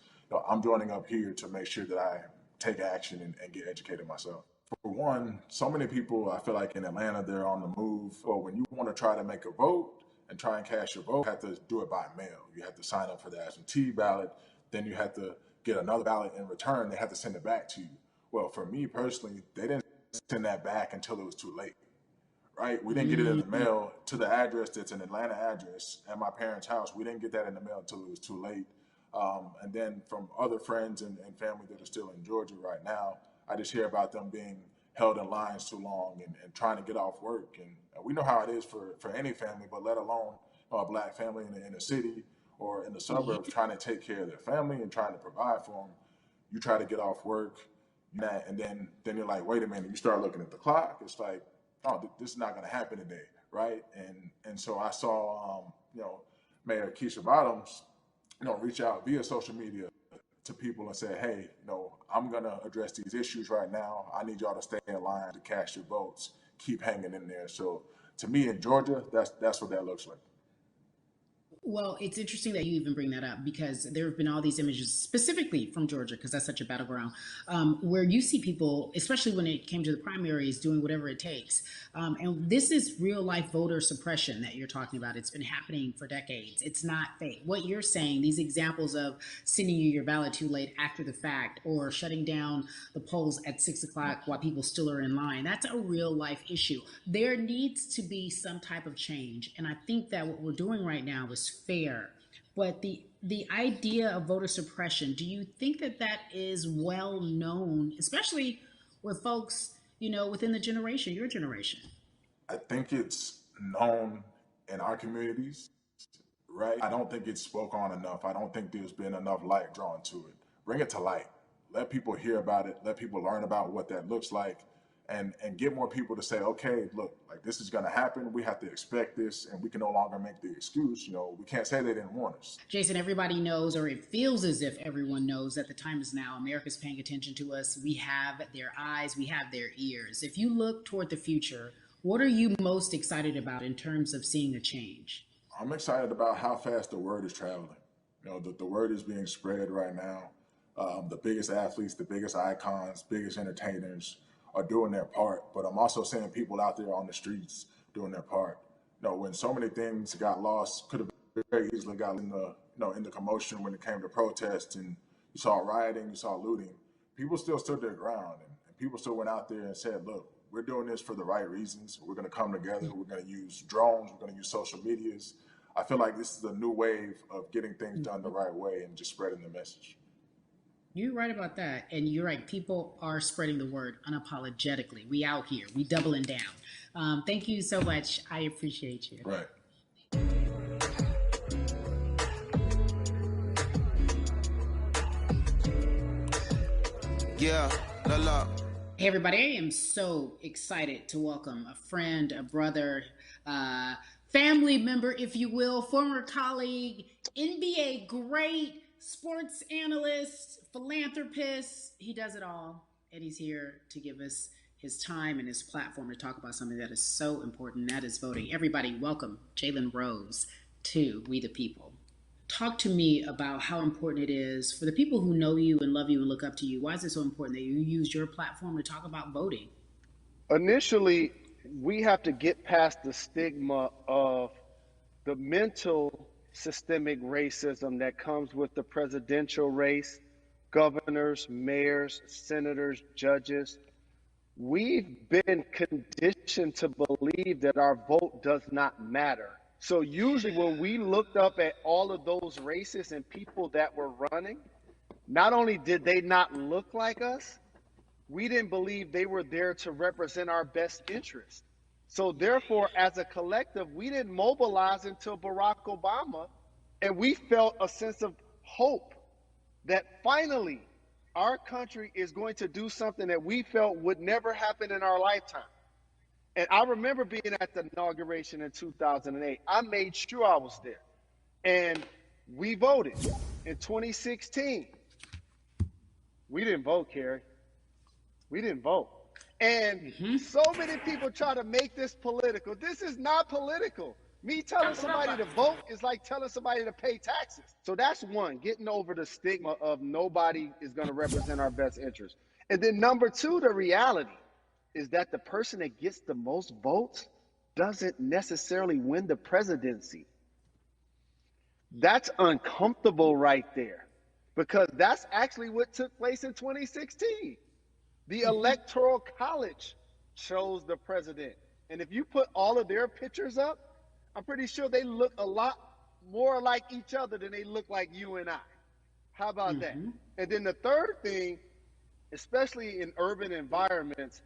I'm joining up here to make sure that I take action and get educated myself. For one, so many people, I feel like in Atlanta, they're on the move. Or when you want to try to make a vote and try and cast your vote, you have to do it by mail. You have to sign up for the absentee ballot. Then you have to get another ballot in return. They have to send it back to you. Well, for me personally, they didn't send that back until it was too late, right? We didn't get it in the mail to the address that's an Atlanta address at my parents' house. We didn't get that in the mail until it was too late. And then from other friends and family that are still in Georgia right now, I just hear about them being held in lines too long and trying to get off work. And we know how it is for any family, but let alone a Black family in the inner city or in the suburbs trying to take care of their family and trying to provide for them. You try to get off work, and then you're like, wait a minute, you start looking at the clock. It's like, oh, this is not going to happen today, right? And so I saw, Mayor Keisha Bottoms, reach out via social media to people and say, hey, I'm going to address these issues right now. I need y'all to stay in line to cast your votes. Keep hanging in there. So to me in Georgia, that's what that looks like. Well, it's interesting that you even bring that up because there have been all these images specifically from Georgia, because that's such a battleground, where you see people, especially when it came to the primaries, doing whatever it takes. And this is real life voter suppression that you're talking about. It's been happening for decades. It's not fake. What you're saying, these examples of sending you your ballot too late after the fact or shutting down the polls at 6 o'clock while people still are in line, that's a real life issue. There needs to be some type of change. And I think that what we're doing right now is fair, but the idea of voter suppression, do you think that is well known, especially with folks, within the generation, your generation? I think it's known in our communities, right? I don't think it's spoke on enough. I don't think there's been enough light drawn to it. Bring it to light. Let people hear about it. Let people learn about what that looks like. And get more people to say, okay, look, like this is going to happen. We have to expect this, and we can no longer make the excuse. We can't say they didn't warn us. Jason, everybody knows, or it feels as if everyone knows, that the time is now. America's paying attention to us. We have their eyes. We have their ears. If you look toward the future, what are you most excited about in terms of seeing a change? I'm excited about how fast the word is traveling. The word is being spread right now. The biggest athletes, the biggest icons, biggest entertainers are doing their part, but I'm also seeing people out there on the streets doing their part. When so many things got lost, could have very easily got in the commotion when it came to protests, and you saw rioting, you saw looting. People still stood their ground, and people still went out there and said, look, we're doing this for the right reasons. We're going to come together. We're going to use drones. We're going to use social medias. I feel like this is a new wave of getting things done the right way and just spreading the message. You're right about that. And you're right. People are spreading the word unapologetically. We out here. We doubling down. Thank you so much. I appreciate you. Right. Yeah, la la. Hey, everybody. I am so excited to welcome a friend, a brother, family member, if you will, former colleague, NBA great, sports analyst, philanthropist. He does it all. And he's here to give us his time and his platform to talk about something that is so important, that is voting. Everybody, welcome Jalen Rose to We the People. Talk to me about how important it is for the people who know you and love you and look up to you. Why is it so important that you use your platform to talk about voting? Initially, we have to get past the stigma of the mental systemic racism that comes with the presidential race, governors, mayors, senators, judges. We've been conditioned to believe that our vote does not matter. So usually when we looked up at all of those races and people that were running, not only did they not look like us, we didn't believe they were there to represent our best interests. So therefore, as a collective, we didn't mobilize until Barack Obama, and we felt a sense of hope that finally our country is going to do something that we felt would never happen in our lifetime. And I remember being at the inauguration in 2008. I made sure I was there. And we voted in 2016. We didn't vote, Carrie. We didn't vote. And so many people try to make this political. This is not political. Me telling somebody to vote is like telling somebody to pay taxes. So that's one, getting over the stigma of nobody is going to represent our best interest. And then number two, the reality is that the person that gets the most votes doesn't necessarily win the presidency. That's uncomfortable right there, because that's actually what took place in 2016. The Electoral College chose the president. And if you put all of their pictures up, I'm pretty sure they look a lot more like each other than they look like you and I. How about that? And then the third thing, especially in urban environments,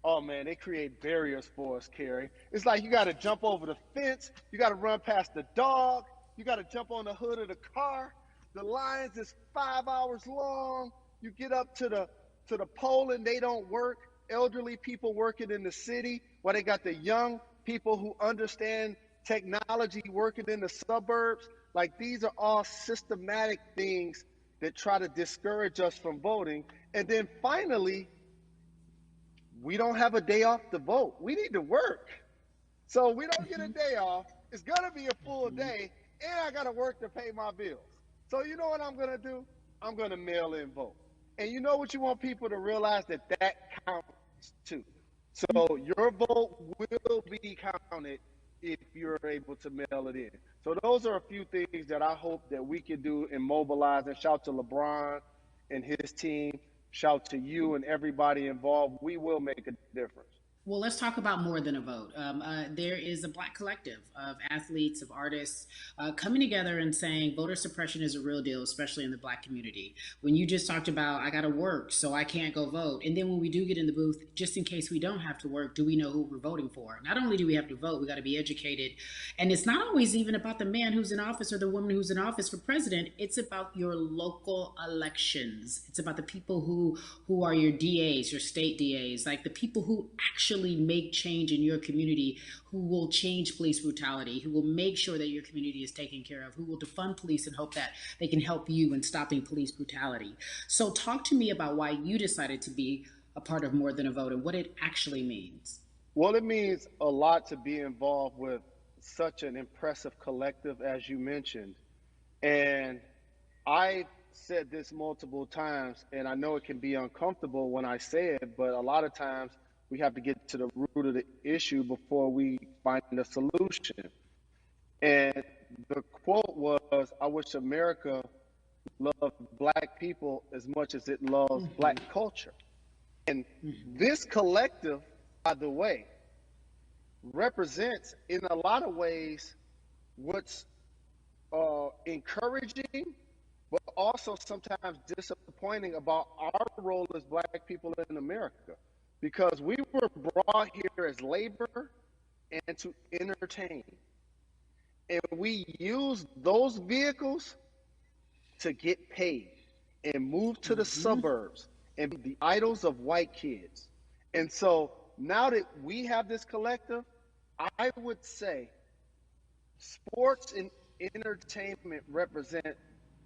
oh man, they create barriers for us, Carrie. It's like you got to jump over the fence, you got to run past the dog, you got to jump on the hood of the car. The lines is 5 hours long. You get up to the poll and they don't work. Elderly people working in the city, while they got the young people who understand technology working in the suburbs. Like, these are all systematic things that try to discourage us from voting. And then finally, we don't have a day off to vote. We need to work. So we don't get a day off. It's going to be a full day, and I got to work to pay my bills. So you know what I'm going to do? I'm going to mail in vote. And you know what you want people to realize? That counts too. So your vote will be counted if you're able to mail it in. So those are a few things that I hope that we can do and mobilize. And shout to LeBron and his team. Shout to you and everybody involved. We will make a difference. Well, let's talk about more than a vote. There is a Black collective of athletes, of artists coming together and saying voter suppression is a real deal, especially in the Black community. When you just talked about, I got to work, so I can't go vote. And then when we do get in the booth, just in case we don't have to work, do we know who we're voting for? Not only do we have to vote, we got to be educated. And it's not always even about the man who's in office or the woman who's in office for president. It's about your local elections. It's about the people who are your DAs, your state DAs, like the people who actually make change in your community, who will change police brutality, who will make sure that your community is taken care of, who will defund police and hope that they can help you in stopping police brutality. So talk to me about why you decided to be a part of More Than a Vote and what it actually means. Well, it means a lot to be involved with such an impressive collective, as you mentioned. And I said this multiple times, and I know it can be uncomfortable when I say it, but a lot of times we have to get to the root of the issue before we find a solution. And the quote was, I wish America loved Black people as much as it loves Black culture. And this collective, by the way, represents in a lot of ways what's encouraging, but also sometimes disappointing about our role as Black people in America. Because we were brought here as labor and to entertain. And we use those vehicles to get paid and move to the suburbs and be the idols of white kids. And so now that we have this collective, I would say sports entertainment represent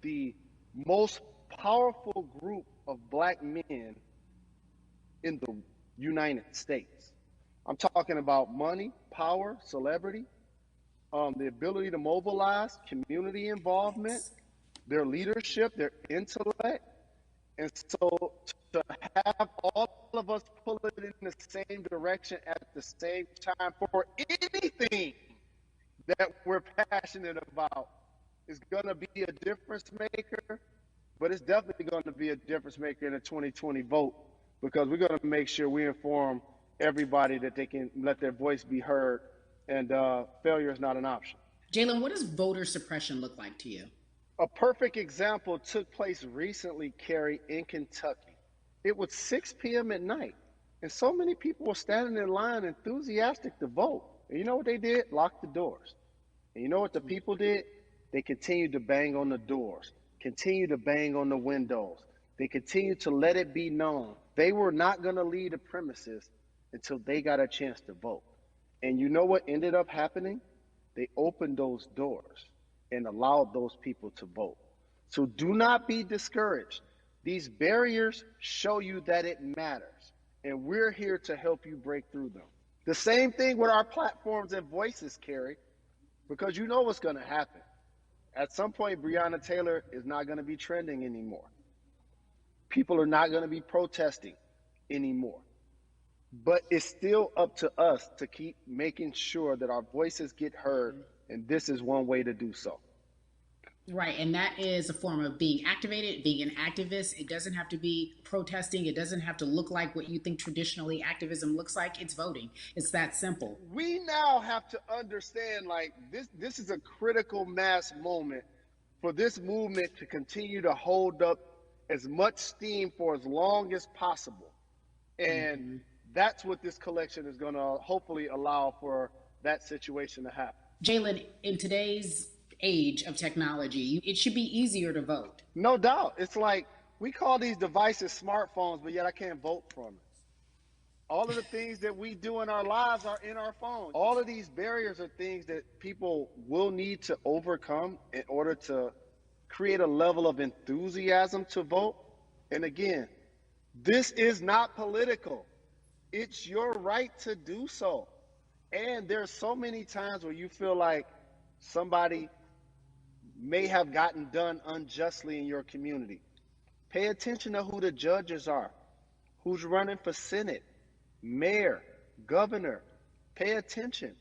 the most powerful group of black men in the United States. I'm talking about money, power, celebrity, the ability to mobilize, community involvement, their leadership, their intellect. And so to have all of us pull it in the same direction at the same time for anything that we're passionate about is going to be a difference maker, but it's definitely going to be a difference maker in the 2020 vote, because we're going to make sure we inform everybody that they can let their voice be heard, and failure is not an option. Jalen, what does voter suppression look like to you? A perfect example took place recently, Carrie, in Kentucky. It was 6 p.m. at night, and so many people were standing in line enthusiastic to vote. And you know what they did? Locked the doors. And you know what the people did? They continued to bang on the doors, continued to bang on the windows. They continued to let it be known they were not going to leave the premises until they got a chance to vote. And you know what ended up happening? They opened those doors and allowed those people to vote. So do not be discouraged. These barriers show you that it matters, and we're here to help you break through them. The same thing with our platforms and voices, Carrie, because you know what's going to happen. At some point, Breonna Taylor is not going to be trending anymore. People are not going to be protesting anymore. But it's still up to us to keep making sure that our voices get heard, and this is one way to do so. Right, and that is a form of being activated, being an activist. It doesn't have to be protesting. It doesn't have to look like what you think traditionally activism looks like. It's voting. It's that simple. We now have to understand, like, this is a critical mass moment for this movement to continue to hold up as much steam for as long as possible. And that's what this collection is going to hopefully allow for that situation to happen. Jalen, in today's age of technology, it should be easier to vote. No doubt. It's like we call these devices smartphones, but yet I can't vote from it. All of the things that we do in our lives are in our phones. All of these barriers are things that people will need to overcome in order to create a level of enthusiasm to vote. And again, this is not political. It's your right to do so. And there's so many times where you feel like somebody may have gotten done unjustly in your community. Pay attention to who the judges are, who's running for Senate, mayor, governor. Pay attention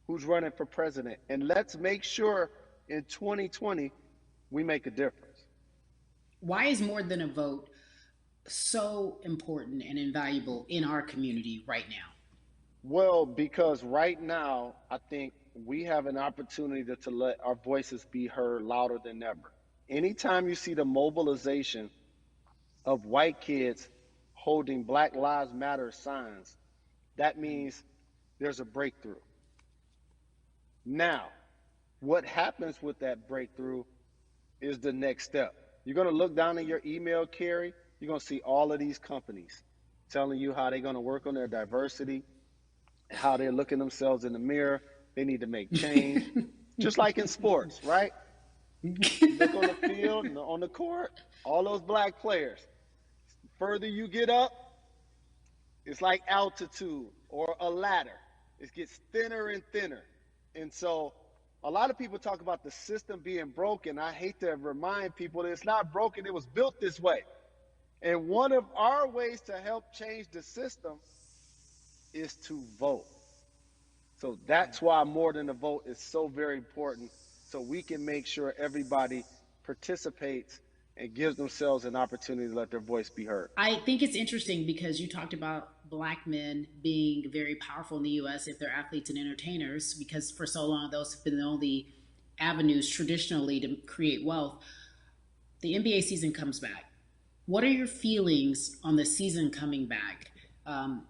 who's running for president. And let's make sure in 2020 we make a difference. Why is more than a vote so important and invaluable in our community right now? Well, because right now, I think we have an opportunity to let our voices be heard louder than ever. Anytime you see the mobilization of white kids holding Black Lives Matter signs, that means there's a breakthrough. Now, what happens with that breakthrough is the next step. You're going to look down in your email, Carrie. You're going to see all of these companies telling you how they're going to work on their diversity, how they're looking themselves in the mirror. They need to make change, just like in sports, right? Look on the field and on the court, all those black players. The further you get up, it's like altitude or a ladder. It gets thinner and thinner. And so a lot of people talk about the system being broken. I hate to remind people that it's not broken. It was built this way. And one of our ways to help change the system is to vote. So that's why more than a vote is so very important, so we can make sure everybody participates and gives themselves an opportunity to let their voice be heard. I think it's interesting because you talked about black men being very powerful in the U.S. if they're athletes and entertainers, because for so long those have been the only avenues traditionally to create wealth. The NBA season comes back. What are your feelings on the season coming back?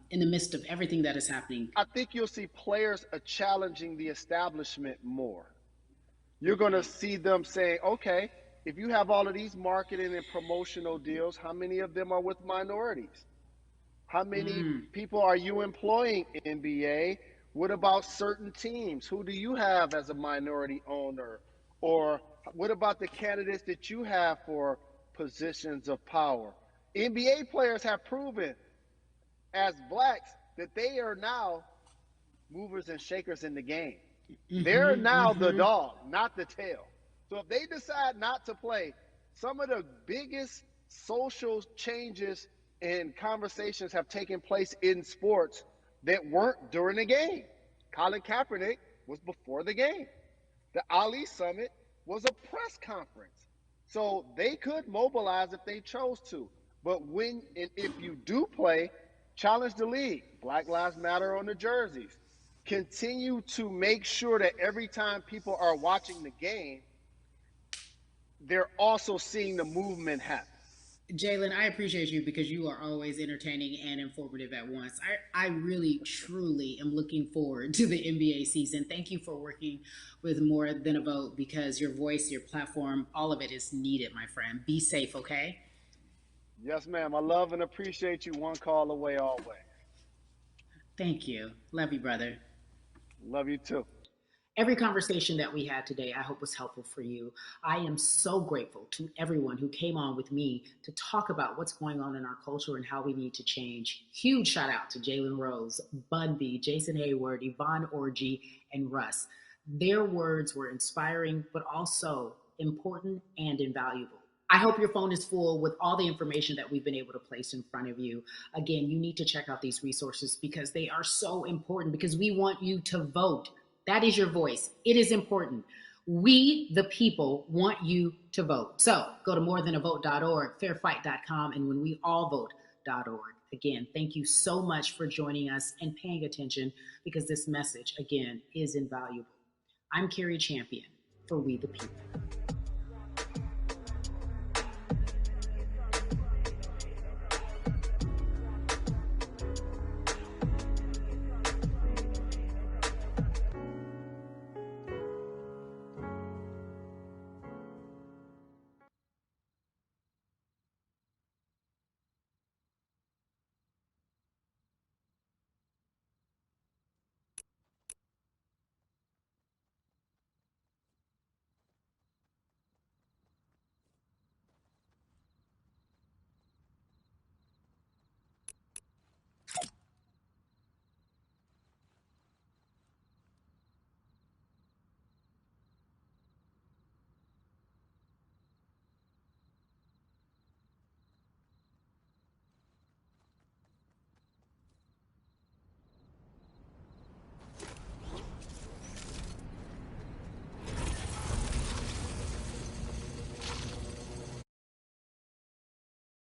In the midst of everything that is happening? I think you'll see players challenging the establishment more. You're going to see them saying, okay, if you have all of these marketing and promotional deals, how many of them are with minorities? How many people are you employing, NBA? What about certain teams? Who do you have as a minority owner Or what about the candidates that you have for positions of power? NBA players have proven as blacks that they are now movers and shakers in the game. They're now the dog, not the tail. So if they decide not to play, some of the biggest social changes and conversations have taken place in sports that weren't during the game. Colin Kaepernick was before the game. The Ali Summit was a press conference. So they could mobilize if they chose to. But when and if you do play, challenge the league. Black Lives Matter on the jerseys. Continue to make sure that every time people are watching the game, they're also seeing the movement happen. Jalen, I appreciate you because you are always entertaining and informative at once. I really, truly am looking forward to the NBA season. Thank you for working with More Than a Vote because your voice, your platform, all of it is needed, my friend. Be safe, okay? Yes, ma'am. I love and appreciate you. One call away always. Thank you. Love you, brother. Love you too. Every conversation that we had today, I hope was helpful for you. I am so grateful to everyone who came on with me to talk about what's going on in our culture and how we need to change. Huge shout out to Jalen Rose, Bun B, Jason Hayward, Yvonne Orgy, and Russ. Their words were inspiring, but also important and invaluable. I hope your phone is full with all the information that we've been able to place in front of you. Again, you need to check out these resources because they are so important because we want you to vote. That is your voice. It is important. We, the people, want you to vote. So go to morethanavote.org, fairfight.com, and whenweallvote.org. Again, thank you so much for joining us and paying attention because this message, again, is invaluable. I'm Carrie Champion for We the People.